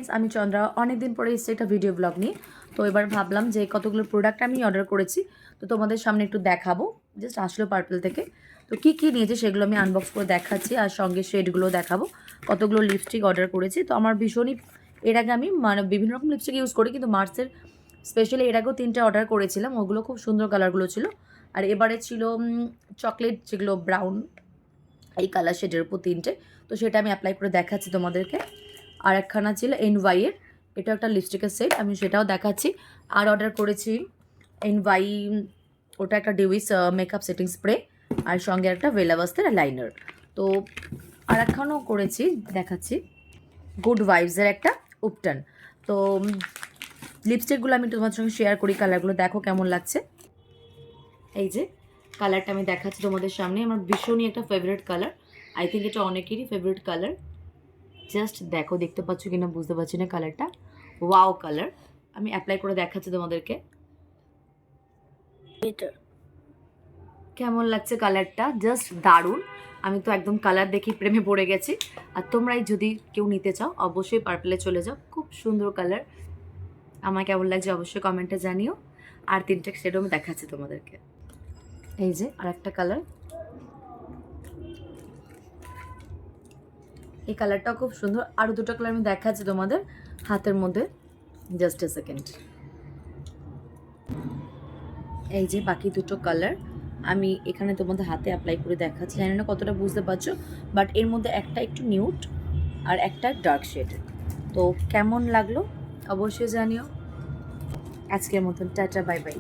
Friends, আমি চন্দ্রা। অনেকদিন পরে এসেছি একটা ভিডিও ব্লগ নিয়ে। তো এবার ভাবলাম যে কতগুলো প্রোডাক্ট আমি অর্ডার করেছি, তো তোমাদের সামনে একটু দেখাবো। জাস্ট আসলো পার্পল থেকে। তো কী নিয়েছে সেগুলো আমি আনবক্স করে দেখাচ্ছি, আর সঙ্গে শেডগুলো দেখাবো। কতগুলো লিপস্টিক অর্ডার করেছি। তো আমার ভীষণই, এর আগে আমি মানে বিভিন্ন রকম লিপস্টিক ইউজ করি, কিন্তু মার্সের স্পেশালি এর আগেও 3টে অর্ডার করেছিলাম, ওগুলো খুব সুন্দর কালারগুলো ছিল। আর এবারে ছিল চকলেট, যেগুলো ব্রাউন এই কালার শেডের উপর 3টে। তো সেটা আমি অ্যাপ্লাই করে দেখাচ্ছি তোমাদেরকে। আর একখানা ছিল এনওয়াইয়ের, এটা একটা লিপস্টিকের সেট, আমি সেটাও দেখাচ্ছি। আর অর্ডার করেছি এনওয়াই, ওটা একটা ডিউইস মেকআপ সেটিং স্প্রে, আর সঙ্গে একটা ভেলাভাস্তের লাইনার। তো আর একখানাও করেছি, দেখাচ্ছি, গুড ভাইবসের একটা উপটান। তো লিপস্টিকগুলো আমি তোমার সঙ্গে শেয়ার করি, কালারগুলো দেখো কেমন লাগছে। এই যে কালারটা আমি দেখাচ্ছি তোমাদের সামনে, আমার ভীষণই একটা ফেভারিট কালার। আই থিঙ্ক এটা অনেকেরই ফেভারিট কালার। জাস্ট দেখো, দেখতে পাচ্ছ কিনা বুঝতে পারছি না কালারটা। ওয়াও কালার, আমি অ্যাপ্লাই করে দেখাচ্ছি তোমাদেরকে। কেমন লাগছে কালারটা, জাস্ট দারুণ। আমি তো একদম কালার দেখি প্রেমে পড়ে গেছি। আর তোমরাই যদি কেউ নিতে চাও অবশ্যই পার্পলে চলে যাও, খুব সুন্দর কালার। আমার কেমন লাগছে অবশ্যই কমেন্টে জানিও। আর 3টে শেডও আমি দেখাচ্ছি তোমাদেরকে। এই যে আর একটা কালার, এই কালারটাও খুব সুন্দর। আরও 2টো কালার আমি দেখাচ্ছি তোমাদের হাতের মধ্যে, জাস্ট এ সেকেন্ড। এই যে বাকি 2টো কালার আমি এখানে তোমাদের হাতে অ্যাপ্লাই করে দেখাচ্ছি। জানি না কতটা বুঝতে পারছো, বাট এর মধ্যে একটা একটু নিউড আর একটা ডার্ক শেড। তো কেমন লাগলো অবশ্যই জানিও। আজকের মতন টাটা, বাই বাই।